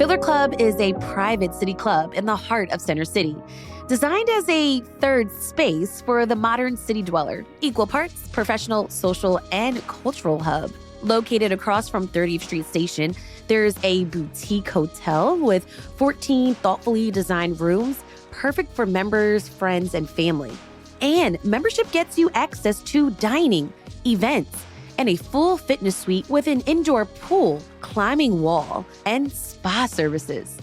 Filler Club is a private city club in the heart of Center City, designed as a third space for the modern city dweller, equal parts professional, social, and cultural hub. Located across from 30th Street Station, there's a boutique hotel with 14 thoughtfully designed rooms, perfect for members, friends, and family. And membership gets you access to dining, events, and a full fitness suite with an indoor pool, climbing wall, and spa services.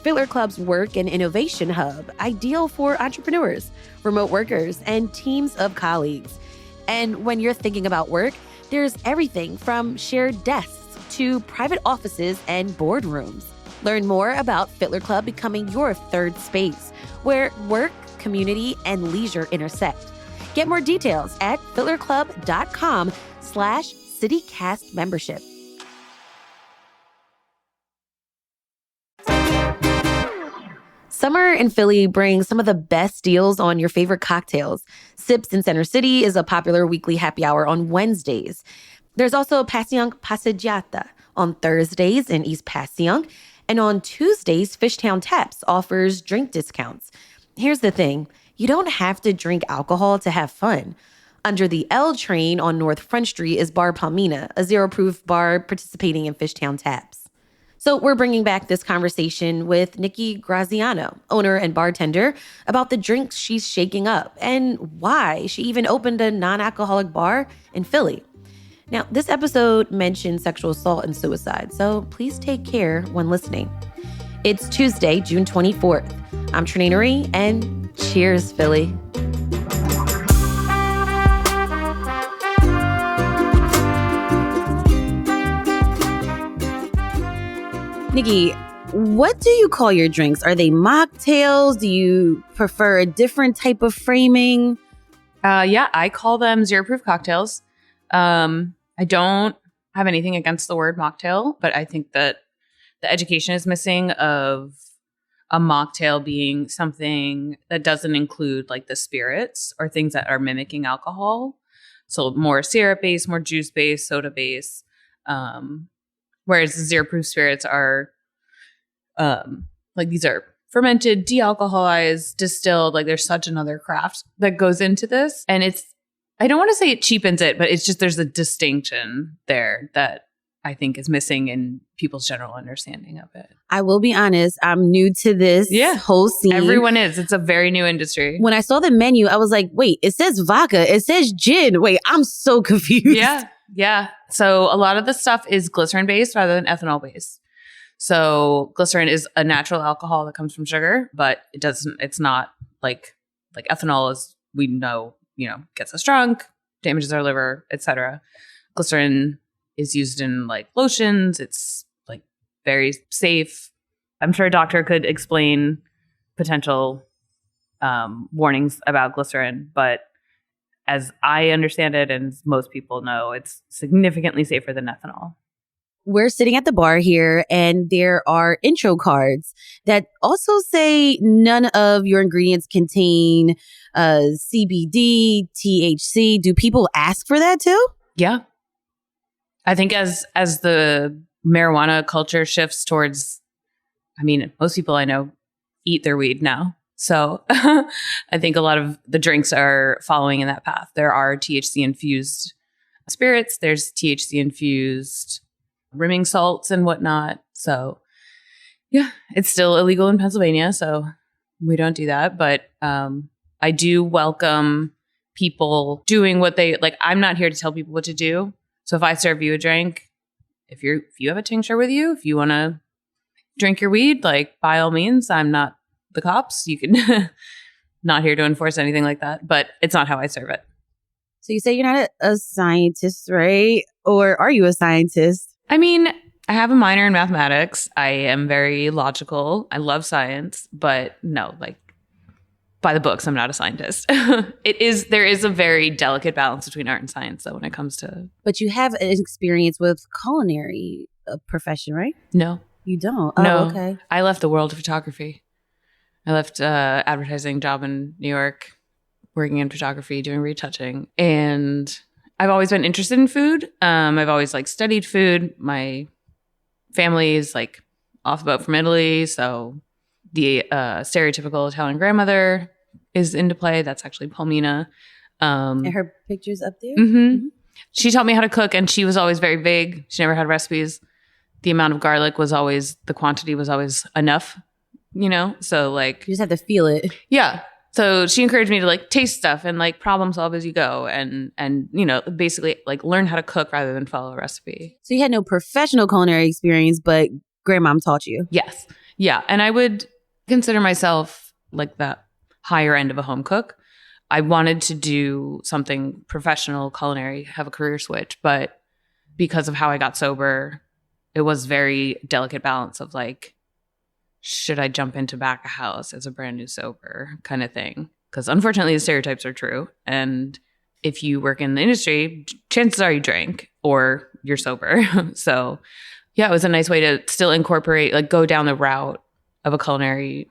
Filler Club's work and innovation hub, ideal for entrepreneurs, remote workers, and teams of colleagues. And when you're thinking about work, there's everything from shared desks to private offices and boardrooms. Learn more about Filler Club becoming your third space, where work, community, and leisure intersect. Get more details at fillerclub.com/CityCast membership. Summer in Philly brings some of the best deals on your favorite cocktails. Sips in Center City is a popular weekly happy hour on Wednesdays. There's also Passyunk Passeggiata on Thursdays in East Passyunk. And on Tuesdays, Fishtown Taps offers drink discounts. Here's the thing. You don't have to drink alcohol to have fun. Under the L train on North Front Street is Bar Palmina, a zero-proof bar participating in Fishtown Taps. So we're bringing back this conversation with Nikki Graziano, owner and bartender, about the drinks she's shaking up and why she even opened a non-alcoholic bar in Philly. Now, this episode mentions sexual assault and suicide, so please take care when listening. It's Tuesday, June 24th. I'm Trenae Nuri, and cheers, Philly. Nikki, what do you call your drinks? Are they mocktails? Do you prefer a different type of framing? Yeah, I call them zero-proof cocktails. I don't have anything against the word mocktail, but I think that the education is missing of a mocktail being something that doesn't include like the spirits or things that are mimicking alcohol. So more syrup-based, more juice-based, soda-based. Whereas the zero-proof spirits are like these are fermented, de-alcoholized, distilled. Like there's such another craft that goes into this. And I don't want to say it cheapens it, but it's just there's a distinction there that I think is missing in people's general understanding of it. I will be honest, I'm new to this whole scene. Everyone is. It's a very new industry. When I saw the menu, I was like, wait, it says vodka. It says gin. Wait, I'm so confused. Yeah. So a lot of the stuff is glycerin based rather than ethanol based. So glycerin is a natural alcohol that comes from sugar, but it's not like ethanol, as we know, gets us drunk, damages our liver, etc. Glycerin is used in like lotions. It's like very safe. I'm sure a doctor could explain potential warnings about glycerin, but as I understand it, and most people know, it's significantly safer than ethanol. We're sitting at the bar here, and there are intro cards that also say none of your ingredients contain CBD, THC. Do people ask for that too? Yeah. I think as the marijuana culture shifts towards, most people I know eat their weed now. So I think a lot of the drinks are following in that path. There are THC infused spirits. There's THC infused rimming salts and whatnot. So yeah, it's still illegal in Pennsylvania. So we don't do that. But I do welcome people doing what they like. I'm not here to tell people what to do. So if I serve you a drink, if you have a tincture with you, if you want to drink your weed, like by all means, I'm not the cops. You can not here to enforce anything like that, but it's not how I serve it. So you say you're not a scientist, right? Or are you a scientist? I have a minor in mathematics. I am very logical. I love science, but no, like by the books, I'm not a scientist. There is a very delicate balance between art and science though when it comes to. But you have an experience with culinary profession, right? No. You don't? No. Oh, okay. I left the world of photography. I left advertising job in New York, working in photography, doing retouching. And I've always been interested in food. I've always studied food. My family is off the boat from Italy. So the stereotypical Italian grandmother is into play. That's actually Palmina. And her picture's up there? Mm-hmm. She taught me how to cook, and she was always very vague. She never had recipes. The amount of garlic was always, the quantity was always enough, you know? So like, You just have to feel it. yeah. So she encouraged me to like taste stuff and like problem solve as you go and you know, basically like learn how to cook rather than follow a recipe. So you had no professional culinary experience, but grandmom taught you. Yes. Yeah. And I would consider myself like the higher end of a home cook. I wanted to do something professional, culinary, have a career switch, but because of how I got sober, it was very delicate balance of like, should I jump into back a house as a brand new sober kind of thing? Because unfortunately, the stereotypes are true. And if you work in the industry, chances are you drink or you're sober. So yeah, it was a nice way to still incorporate, like go down the route of a culinary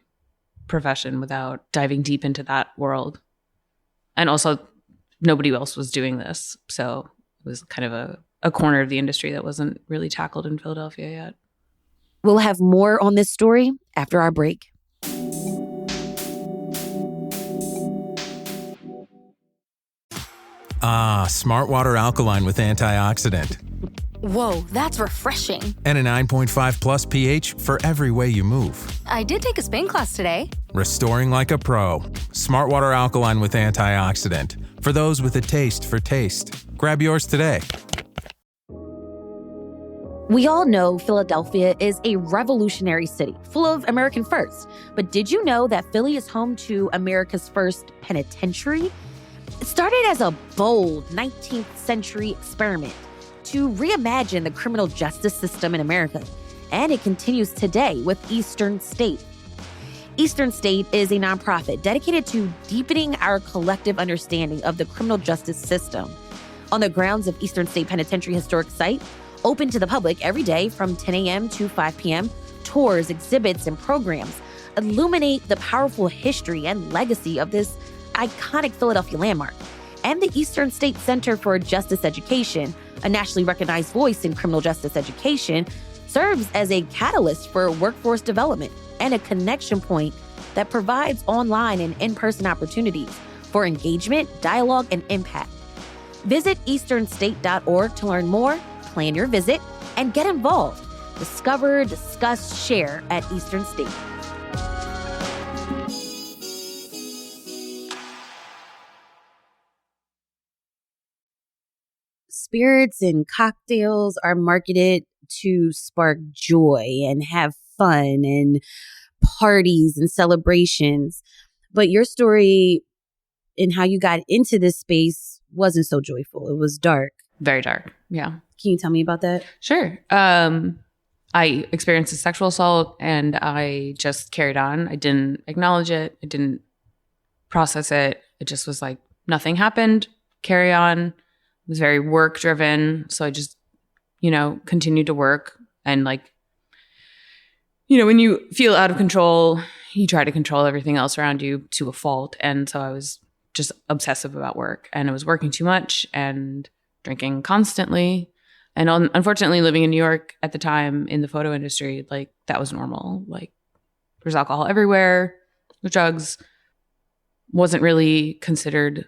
profession without diving deep into that world. And also, nobody else was doing this. So it was kind of a corner of the industry that wasn't really tackled in Philadelphia yet. We'll have more on this story after our break. Smart Water Alkaline with antioxidant. Whoa, that's refreshing. And a 9.5 plus pH for every way you move. I did take a Spain class today. Restoring like a pro. Smart Water Alkaline with antioxidant. For those with a taste for taste. Grab yours today. We all know Philadelphia is a revolutionary city full of American firsts. But did you know that Philly is home to America's first penitentiary? It started as a bold 19th century experiment to reimagine the criminal justice system in America. And it continues today with Eastern State. Eastern State is a nonprofit dedicated to deepening our collective understanding of the criminal justice system. On the grounds of Eastern State Penitentiary Historic Site, open to the public every day from 10 a.m. to 5 p.m., tours, exhibits, and programs illuminate the powerful history and legacy of this iconic Philadelphia landmark. And the Eastern State Center for Justice Education, a nationally recognized voice in criminal justice education, serves as a catalyst for workforce development and a connection point that provides online and in-person opportunities for engagement, dialogue, and impact. Visit easternstate.org to learn more, plan your visit, and get involved. Discover, discuss, share at Eastern State. Spirits and cocktails are marketed to spark joy and have fun and parties and celebrations. But your story and how you got into this space wasn't so joyful. It was dark. Very dark. Yeah. Can you tell me about that? Sure. I experienced a sexual assault and I just carried on. I didn't acknowledge it. I didn't process it. It just was like nothing happened. Carry on. It was very work driven. So I just, continued to work. And like, when you feel out of control, you try to control everything else around you to a fault. And so I was just obsessive about work and I was working too much and drinking constantly. And unfortunately, living in New York at the time in the photo industry, like that was normal. Like there's alcohol everywhere, drugs wasn't really considered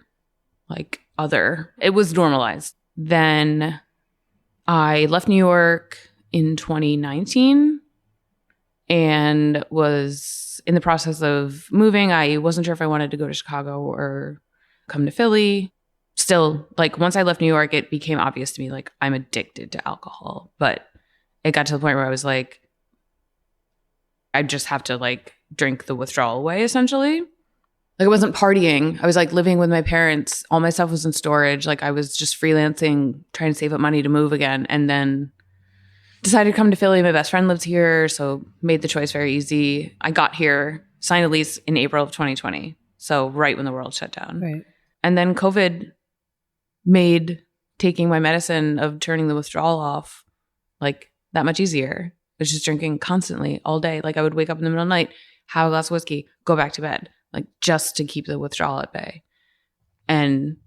like other. It was normalized. Then I left New York in 2019 and was in the process of moving. I wasn't sure if I wanted to go to Chicago or come to Philly. Still, like once I left New York, it became obvious to me, like I'm addicted to alcohol. But it got to the point where I was like, I just have to like drink the withdrawal away, essentially. Like I wasn't partying. I was like living with my parents. All my stuff was in storage. Like I was just freelancing, trying to save up money to move again. And then decided to come to Philly. My best friend lives here. So made the choice very easy. I got here, signed a lease in April of 2020. So right when the world shut down. Right. And then COVID made taking my medicine of turning the withdrawal off like that much easier. I was just drinking constantly all day. Like I would wake up in the middle of the night, have a glass of whiskey, go back to bed, like just to keep the withdrawal at bay. And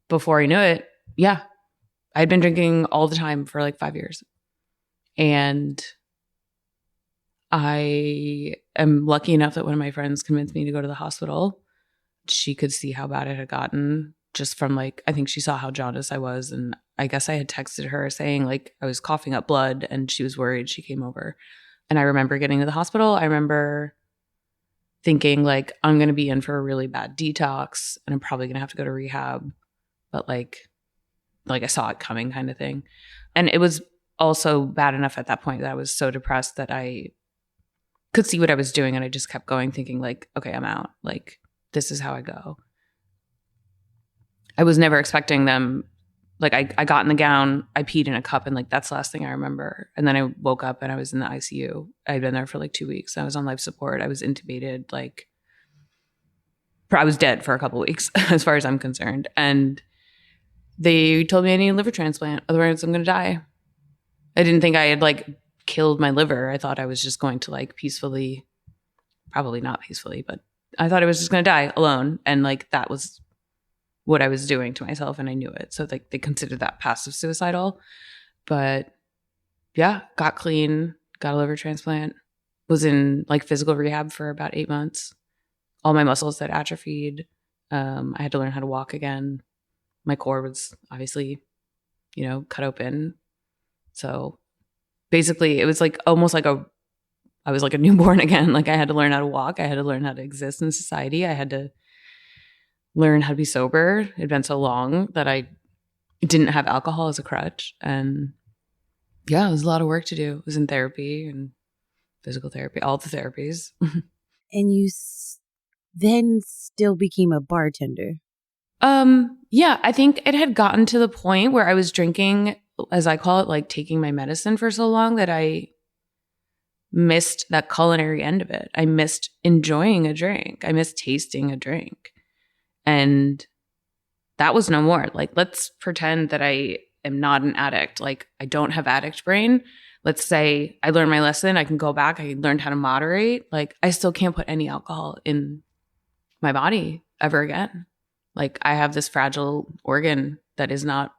before I knew it, yeah, I'd been drinking all the time for like 5 years. And I am lucky enough that one of my friends convinced me to go to the hospital. She could see how bad it had gotten just from like, I think she saw how jaundiced I was. And I guess I had texted her saying like I was coughing up blood and she was worried. She came over. And I remember getting to the hospital. I remember thinking like, I'm going to be in for a really bad detox and I'm probably going to have to go to rehab. But like I saw it coming kind of thing. And it was also bad enough at that point that I was so depressed that I could see what I was doing. And I just kept going thinking like, okay, I'm out. Like, this is how I go. I was never expecting them. Like I got in the gown, I peed in a cup, and like that's the last thing I remember. And then I woke up and I was in the ICU. I had been there for like 2 weeks. I was on life support. I was intubated. Like I was dead for a couple of weeks as far as I'm concerned. And they told me I need a liver transplant. Otherwise I'm going to die. I didn't think I had like killed my liver. I thought I was just going to like peacefully, probably not peacefully, but I thought I was just going to die alone. And like that was what I was doing to myself, and I knew it. So like they considered that passive suicidal. But yeah, got clean, got a liver transplant, was in like physical rehab for about 8 months. All my muscles had atrophied. I had to learn how to walk again. My core was obviously, cut open. So basically it was like almost like I was like a newborn again. Like I had to learn how to walk. I had to learn how to exist in society. I had to learn how to be sober. It had been so long that I didn't have alcohol as a crutch. And yeah, it was a lot of work to do. It was in therapy and physical therapy, all the therapies. And you then still became a bartender. Yeah, I think it had gotten to the point where I was drinking, as I call it, like taking my medicine for so long that I missed that culinary end of it. I missed enjoying a drink. I missed tasting a drink. And that was no more. Like, let's pretend that I am not an addict. Like, I don't have addict brain. Let's say I learned my lesson. I can go back. I learned how to moderate. Like, I still can't put any alcohol in my body ever again. Like, I have this fragile organ that is not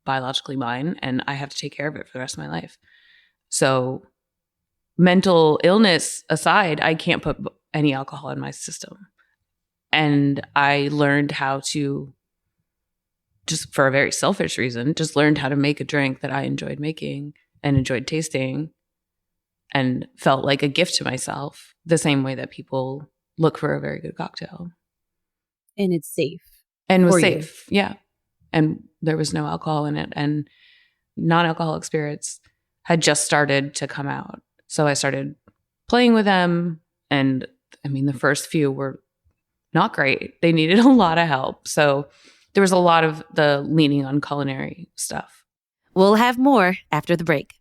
biologically mine, and I have to take care of it for the rest of my life. So mental illness aside, I can't put any alcohol in my system. And I learned how to, just for a very selfish reason, just learned how to make a drink that I enjoyed making and enjoyed tasting and felt like a gift to myself, the same way that people look for a very good cocktail. And it's safe. And was safe, yeah. And there was no alcohol in it. And non-alcoholic spirits had just started to come out. So I started playing with them. And I mean, the first few were not great. They needed a lot of help. So there was a lot of the leaning on culinary stuff. We'll have more after the break.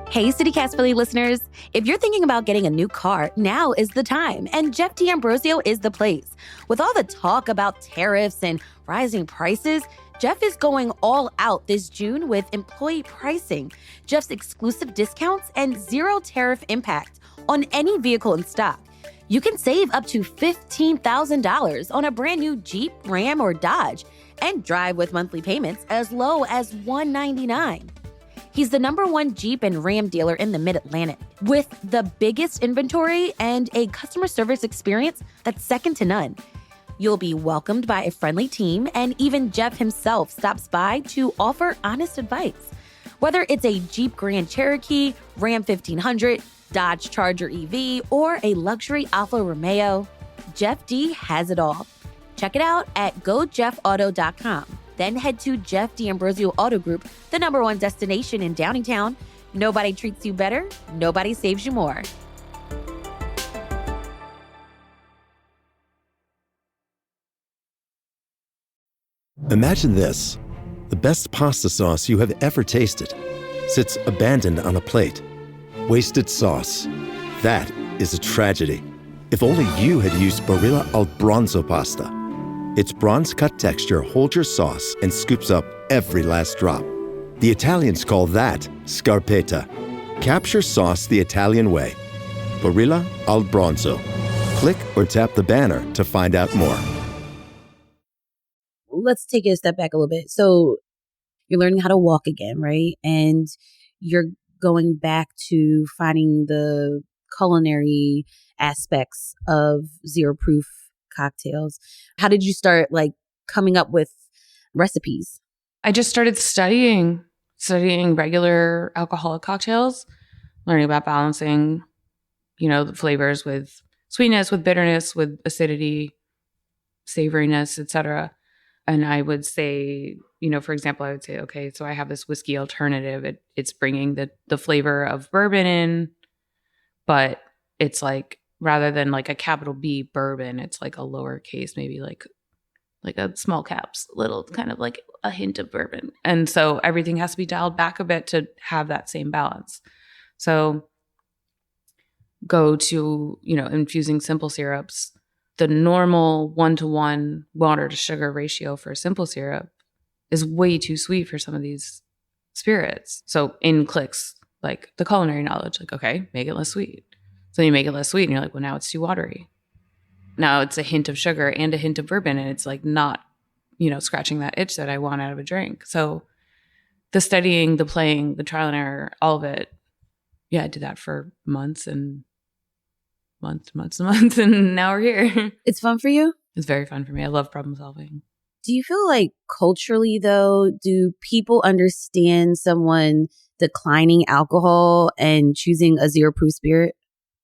Hey, CityCast Philly listeners. If you're thinking about getting a new car, now is the time, and Jeff D'Ambrosio is the place. With all the talk about tariffs and rising prices, Jeff is going all out this June with employee pricing, Jeff's exclusive discounts, and zero tariff impact on any vehicle in stock. You can save up to $15,000 on a brand new Jeep, Ram, or Dodge, and drive with monthly payments as low as $199. He's the #1 Jeep and Ram dealer in the Mid-Atlantic, with the biggest inventory and a customer service experience that's second to none. You'll be welcomed by a friendly team, and even Jeff himself stops by to offer honest advice. Whether it's a Jeep Grand Cherokee, Ram 1500, Dodge Charger EV, or a luxury Alfa Romeo, Jeff D has it all. Check it out at gojeffauto.com. Then head to Jeff D'Ambrosio Auto Group, the #1 destination in Downingtown. Nobody treats you better. Nobody saves you more. Imagine this. The best pasta sauce you have ever tasted sits abandoned on a plate. Wasted sauce. That is a tragedy. If only you had used Barilla al Bronzo pasta. Its bronze-cut texture holds your sauce and scoops up every last drop. The Italians call that scarpetta. Capture sauce the Italian way. Barilla al Bronzo. Click or tap the banner to find out more. Let's take it a step back a little bit. So you're learning how to walk again, right? And you're going back to finding the culinary aspects of zero proof cocktails. How did you start like coming up with recipes? I just started studying regular alcoholic cocktails, learning about balancing, the flavors with sweetness, with bitterness, with acidity, savoriness, etc. And I would say, for example, I would say, okay, so I have this whiskey alternative. It's bringing the flavor of bourbon in, but it's like rather than like a capital B bourbon, it's like a lowercase, maybe like a small caps, little kind of like a hint of bourbon. And so everything has to be dialed back a bit to have that same balance. So go to, infusing simple syrups. The normal 1-to-1 water to sugar ratio for a simple syrup is way too sweet for some of these spirits. So in clicks, like the culinary knowledge, like, okay, make it less sweet. So you make it less sweet and you're like, well, now it's too watery. Now it's a hint of sugar and a hint of bourbon, and it's like not, scratching that itch that I want out of a drink. So the studying, the playing, the trial and error, all of it. Yeah, I did that for months and months, and now we're here. It's fun for you? It's very fun for me. I love problem solving. Do you feel like culturally, though, do people understand someone declining alcohol and choosing a zero proof spirit?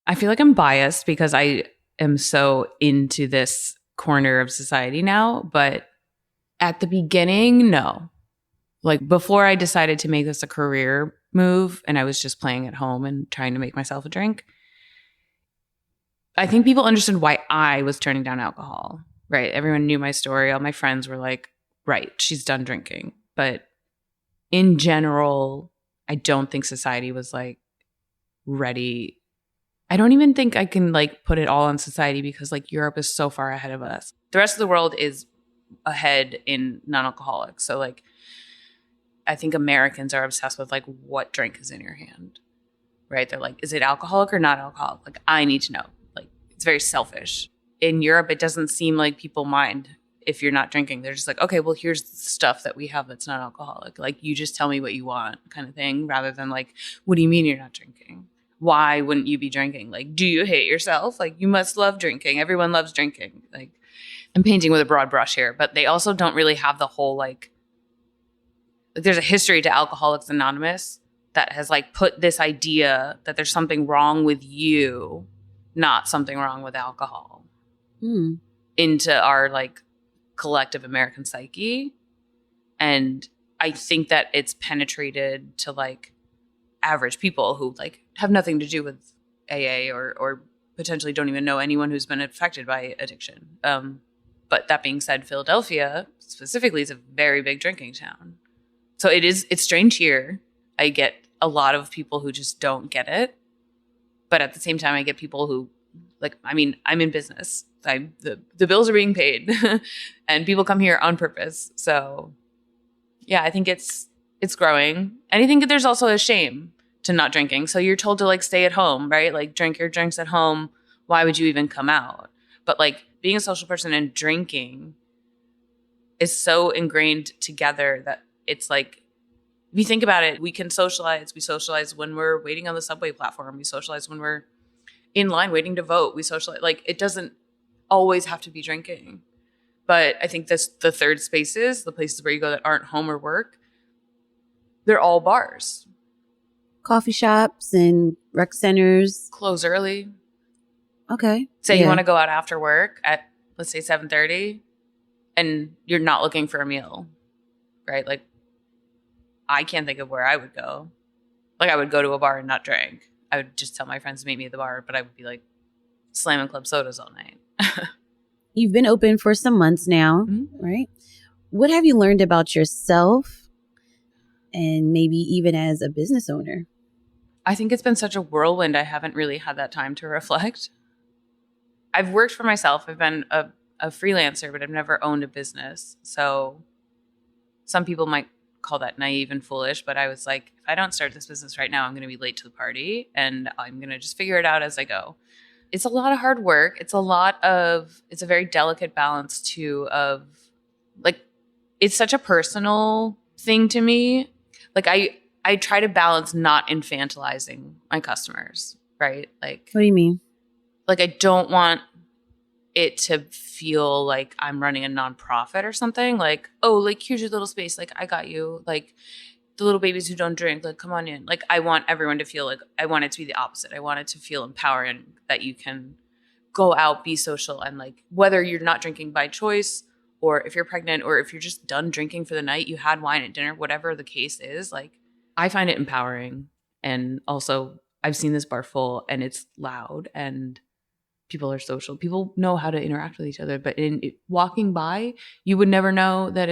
I feel like I'm biased because I am so into this corner of society now. But at the beginning, no. Like before I decided to make this a career move and I was just playing at home and trying to make myself a drink, I think people understood why I was turning down alcohol, right? Everyone knew my story. All my friends were like, right, she's done drinking. But in general, I don't think society was like ready. I don't even think I can like put it all on society because like Europe is so far ahead of us. The rest of the world is ahead in non-alcoholic. So like, I think Americans are obsessed with like what drink is in your hand, right? They're like, is it alcoholic or not alcoholic? Like, I need to know. Like, it's very selfish. In Europe, it doesn't seem like people mind if you're not drinking. They're just like, okay, well, here's the stuff that we have that's not alcoholic. Like, you just tell me what you want kind of thing, rather than like, what do you mean you're not drinking? Why wouldn't you be drinking? Like, do you hate yourself? Like, you must love drinking. Everyone loves drinking. Like, I'm painting with a broad brush here, but they also don't really have the whole like there's a history to Alcoholics Anonymous that has like put this idea that there's something wrong with you, not something wrong with alcohol, into our like collective American psyche. And I think that it's penetrated to like average people who like have nothing to do with AA or potentially don't even know anyone who's been affected by addiction. But that being said, Philadelphia specifically is a very big drinking town. So it's strange here. I get a lot of people who just don't get it. But at the same time, I get people who like, I mean, I'm in business. The bills are being paid and people come here on purpose. So yeah, I think it's growing. And I think there's also a shame to not drinking. So you're told to like stay at home, right? Like drink your drinks at home. Why would you even come out? But like being a social person and drinking is so ingrained together that it's like, if you think about it, we can socialize. We socialize when we're waiting on the subway platform. We socialize when we're in line waiting to vote. We socialize. Like, it doesn't always have to be drinking. But I think the third spaces, the places where you go that aren't home or work, they're all bars. Coffee shops and rec centers. Close early. Okay. Say you want to go out after work at, let's say, 7:30, and you're not looking for a meal, right? Like, I can't think of where I would go. Like, I would go to a bar and not drink. I would just tell my friends to meet me at the bar, but I would be like slamming club sodas all night. You've been open for some months now, right? What have you learned about yourself and maybe even as a business owner? I think it's been such a whirlwind. I haven't really had that time to reflect. I've worked for myself. I've been a freelancer, but I've never owned a business. So some people might call that naive and foolish, but I was like, if I don't start this business right now, I'm going to be late to the party and I'm going to just figure it out as I go. It's a lot of hard work. It's a very delicate balance too of like, it's such a personal thing to me. Like I try to balance not infantilizing my customers, right? Like, What do you mean? like I don't want it to feel like I'm running a nonprofit or something. Like, oh, like here's your little space. Like I got you. Like the little babies who don't drink, like come on in. Like I want everyone to feel like, I want it to be the opposite. I want it to feel empowering that you can go out, be social, and like whether you're not drinking by choice or if you're pregnant or if you're just done drinking for the night, you had wine at dinner, whatever the case is, like I find it empowering. And also I've seen this bar full and it's loud and people are social. People know how to interact with each other, but walking by, you would never know that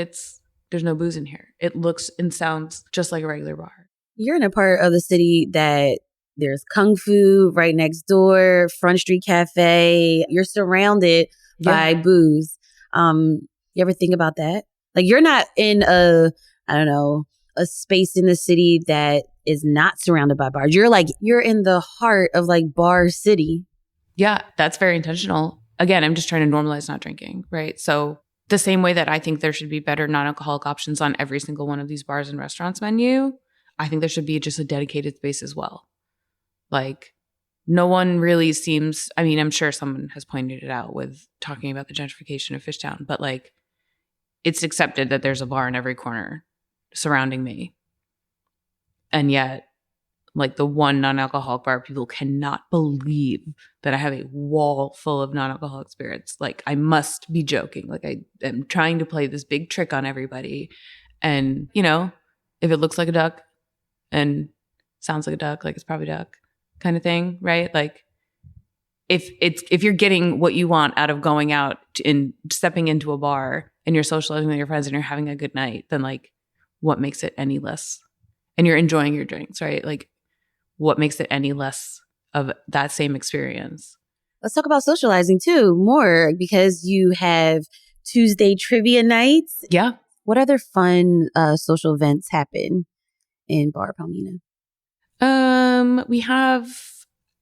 there's no booze in here. It looks and sounds just like a regular bar. You're in a part of the city that there's Kung Fu right next door, Front Street Cafe. You're surrounded by booze. You ever think about that? Like you're not in a space in the city that is not surrounded by bars. You're in the heart of like bar city. Yeah, that's very intentional. Again, I'm just trying to normalize not drinking, right? So the same way that I think there should be better non-alcoholic options on every single one of these bars and restaurants menu, I think there should be just a dedicated space as well. Like no one really seems, I mean, I'm sure someone has pointed it out with talking about the gentrification of Fishtown, but like it's accepted that there's a bar in every corner surrounding me. And yet like the one non-alcoholic bar, people cannot believe that I have a wall full of non-alcoholic spirits. Like I must be joking. Like I am trying to play this big trick on everybody. And, you know, if it looks like a duck and sounds like a duck, like it's probably a duck kind of thing, right? Like if you're getting what you want out of going out and stepping into a bar and you're socializing with your friends and you're having a good night, then like what makes it any less? And you're enjoying your drinks, right? Like what makes it any less of that same experience? Let's talk about socializing too, more, because you have Tuesday trivia nights. Yeah. What other fun social events happen in Bar Palmina? We have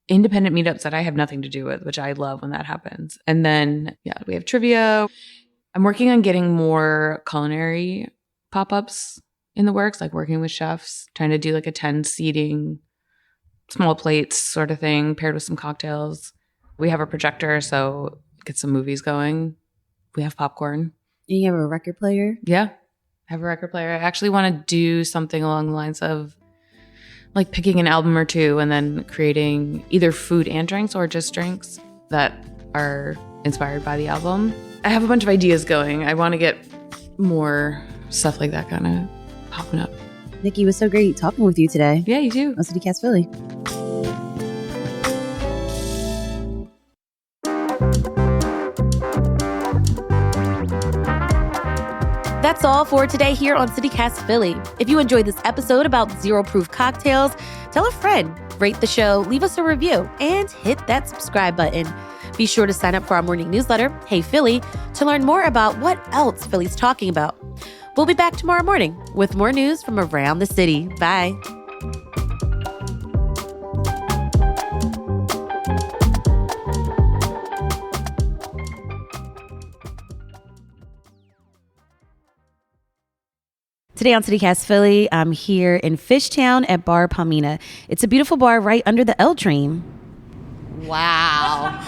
independent meetups that I have nothing to do with, which I love when that happens. And then, yeah, we have trivia. I'm working on getting more culinary pop-ups in the works, like working with chefs, trying to do like a 10 seating, small plates sort of thing, paired with some cocktails. We have a projector, so get some movies going. We have popcorn. And you have a record player? Yeah, I have a record player. I actually want to do something along the lines of like picking an album or two and then creating either food and drinks or just drinks that are inspired by the album. I have a bunch of ideas going. I want to get more stuff like that kind of popping up. Nikki, it was so great talking with you today. Yeah, you too. On CityCast Philly. That's all for today here on CityCast Philly. If you enjoyed this episode about zero proof cocktails, tell a friend, rate the show, leave us a review, and hit that subscribe button. Be sure to sign up for our morning newsletter, Hey Philly, to learn more about what else Philly's talking about. We'll be back tomorrow morning with more news from around the city. Bye. Today on CityCast Philly, I'm here in Fishtown at Bar Palmina. It's a beautiful bar right under the L train. Wow.